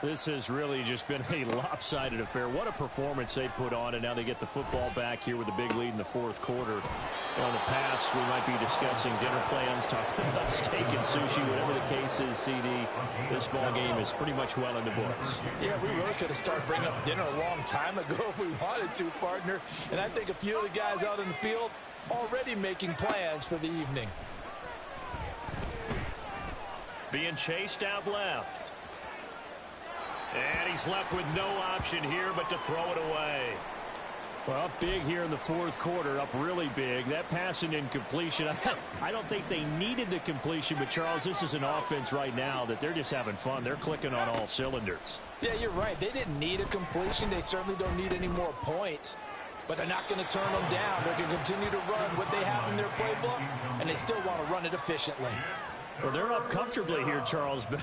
This has really just been a lopsided affair. What a performance they put on, and now they get the football back here with a big lead in the fourth quarter. On the pass, we might be discussing dinner plans, talking about steak and sushi, whatever the case is, CD. This ball game is pretty much well in the books. Yeah, we really could have started bringing up dinner a long time ago if we wanted to, partner. And I think a few of the guys out in the field already making plans for the evening. Being chased out left. And he's left with no option here but to throw it away. Well, up big here in the fourth quarter, up really big. That pass and incompletion, I don't think they needed the completion, but Charles, this is an offense right now that they're just having fun. They're clicking on all cylinders. Yeah, you're right. They didn't need a completion. They certainly don't need any more points. But they're not going to turn them down. They're going to continue to run what they have in their playbook, and they still want to run it efficiently. Well, they're up comfortably here, Charles, but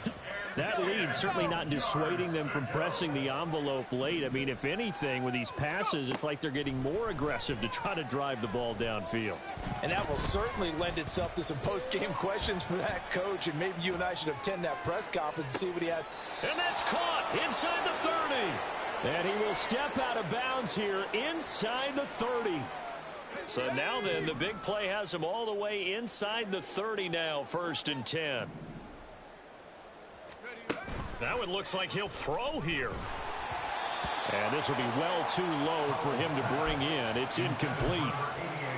that lead certainly not dissuading them from pressing the envelope late. I mean, if anything, with these passes, it's like they're getting more aggressive to try to drive the ball downfield. And that will certainly lend itself to some post-game questions for that coach, and maybe you and I should attend that press conference and see what he has. And that's caught inside the 30. And he will step out of bounds here inside the 30. So now then, the big play has him all the way inside the 30 now, 1st and 10. That one looks like he'll throw here. And this will be well too low for him to bring in. It's incomplete.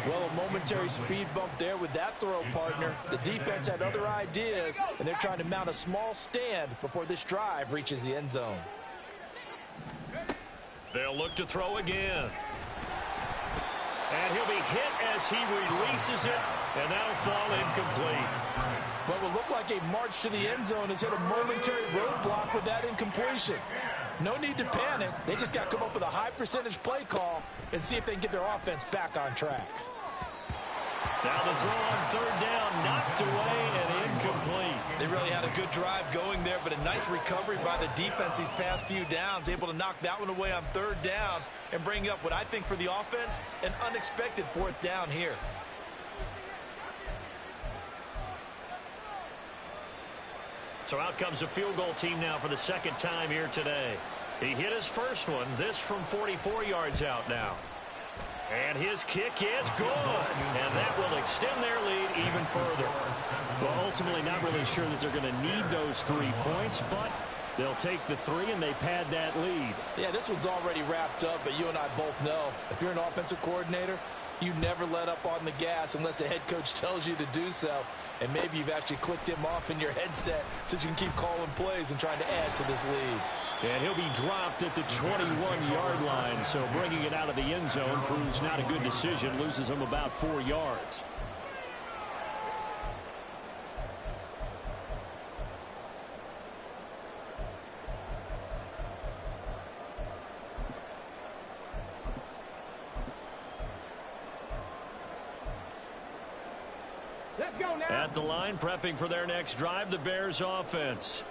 Well, a momentary speed bump there with that throw, partner. The defense had other ideas, and they're trying to mount a small stand before this drive reaches the end zone. They'll look to throw again. And he'll be hit as he releases it, and that'll fall incomplete. What will look like a march to the end zone has hit a momentary roadblock with that incompletion. No need to panic. They just got to come up with a high percentage play call and see if they can get their offense back on track. Now the throw on 3rd down, knocked away and incomplete. They really had a good drive going there, but a nice recovery by the defense these past few downs, able to knock that one away on 3rd down and bring up what I think for the offense, an unexpected 4th down here. So out comes a field goal team now for the 2nd time here today. He hit his first one, this from 44 yards out now. And his kick is good. And that will extend their lead even further. Well, ultimately not really sure that they're going to need those 3 points, but they'll take the 3 and they pad that lead. Yeah, this one's already wrapped up, but you and I both know if you're an offensive coordinator, you never let up on the gas unless the head coach tells you to do so. And maybe you've actually clicked him off in your headset so you can keep calling plays and trying to add to this lead. And he'll be dropped at the 21-yard line, so bringing it out of the end zone proves not a good decision, loses him about 4 yards. Let's go now. At the line, prepping for their next drive, the Bears offense.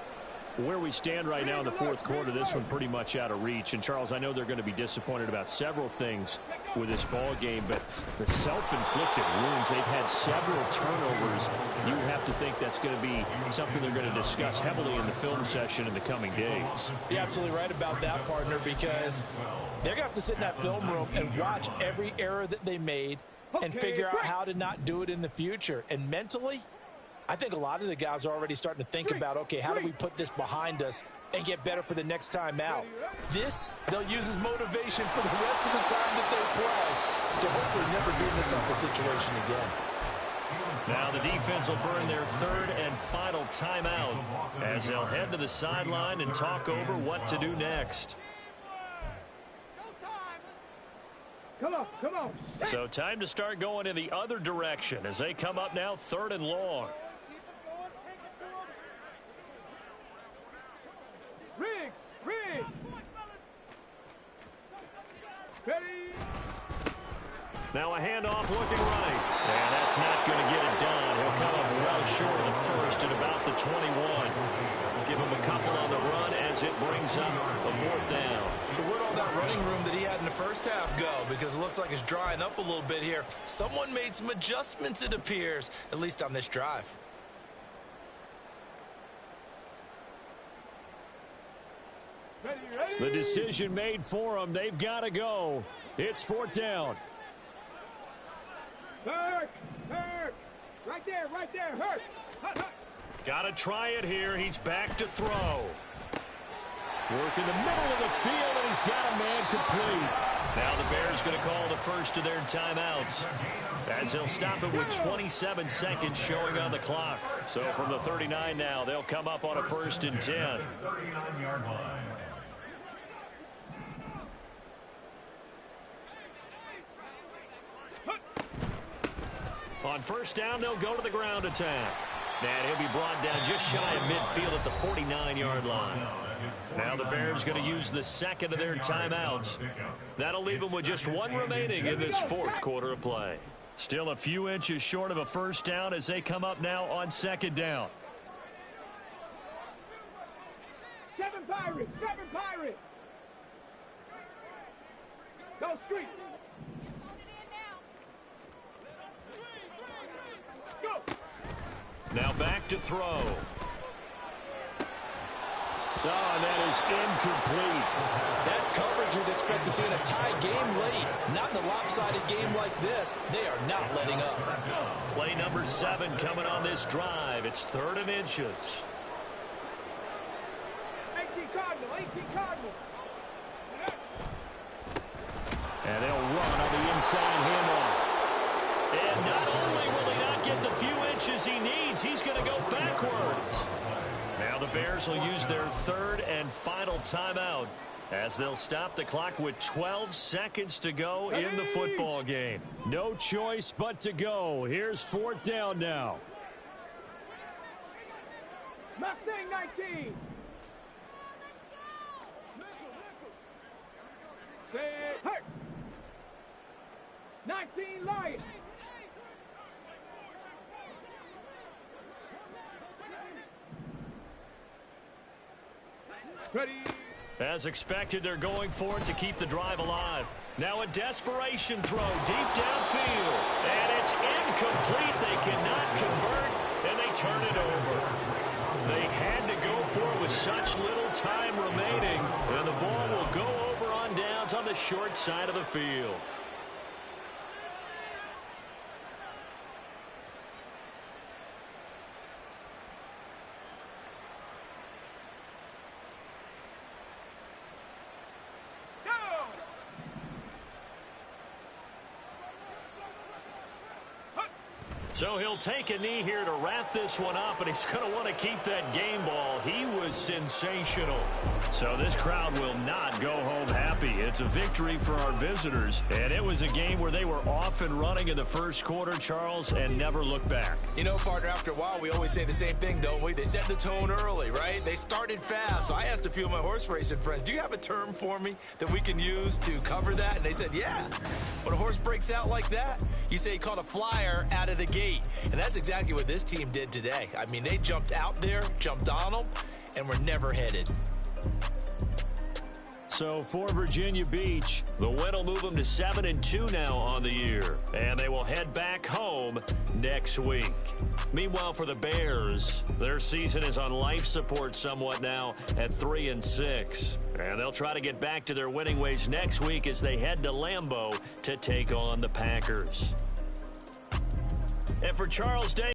Where we stand right now in the fourth quarter, this one pretty much out of reach. And, Charles, I know they're going to be disappointed about several things with this ball game, but the self-inflicted wounds, they've had several turnovers. You have to think that's going to be something they're going to discuss heavily in the film session in the coming days. You're absolutely right about that, partner, because they're going to have to sit in that film room and watch every error that they made and figure out how to not do it in the future. And mentally, I think a lot of the guys are already starting to think about, okay, how do we put this behind us and get better for the next time out? This, they'll use as motivation for the rest of the time that they play to hopefully never be in this type of situation again. Now the defense will burn their 3rd and final timeout as they'll head to the sideline and talk over what to do next. Come on, come on. So time to start going in the other direction as they come up now 3rd and long. Riggs. Ready. Now a handoff looking right. And that's not going to get it done. He'll come up well short of the first at about the 21. Give him a couple on the run as it brings up a fourth down. So where'd all that running room that he had in the first half go? Because it looks like it's drying up a little bit here. Someone made some adjustments, it appears, at least on this drive. The decision made for them. They've got to go. It's fourth down. Hurt! Hurt! Right there, hurt! Hurt! Got to try it here. He's back to throw. Work in the middle of the field, and he's got a man complete. Now the Bears going to call the first of their timeouts, as they'll stop it with 27 seconds showing on the clock. So from the 39 now, they'll come up on a 1st and 10. 39-yard line. On first down, they'll go to the ground attack. And he'll be brought down just shy of midfield at the 49-yard line. Now the Bears going to use the second of their timeouts. That'll leave them with just one remaining in this fourth quarter of play. Still a few inches short of a first down as they come up now on second down. 7 Pirates! 7 Pirates! Go street! Go! Now back to throw. Oh, and that is incomplete. That's coverage you'd expect to see in a tie game late. Not in a lopsided game like this. They are not letting up. Play number 7 coming on this drive. It's 3rd and inches. 18 Cardinal! 18 Cardinal! And they'll run on the inside handoff. And not only will he not get the few inches he needs, he's going to go backwards. Now the Bears will use their 3rd and final timeout as they'll stop the clock with 12 seconds to go in the football game. No choice but to go. Here's 4th down now. Mustang 19! Say hurt! 19 Lion! Ready? As expected, they're going for it to keep the drive alive. Now a desperation throw deep downfield. And it's incomplete. They cannot convert, and they turn it over. They had to go for it with such little time remaining, and the ball will go over on downs on the short side of the field. So he'll take a knee here to wrap this one up, and he's going to want to keep that game ball. He was sensational. So this crowd will not go home happy. It's a victory for our visitors, and it was a game where they were off and running in the first quarter, Charles, and never looked back. You know, partner, after a while, we always say the same thing, don't we? They set the tone early, right? They started fast. So I asked a few of my horse racing friends, do you have a term for me that we can use to cover that? And they said, yeah. When a horse breaks out like that, you say he caught a flyer out of the gate. And that's exactly what this team did today. I mean, they jumped out there, jumped on them, and were never headed. So for Virginia Beach, the win will move them to 7-2 now on the year. And they will head back home next week. Meanwhile, for the Bears, their season is on life support somewhat now at 3-6. And they'll try to get back to their winning ways next week as they head to Lambeau to take on the Packers. And for Charles Day.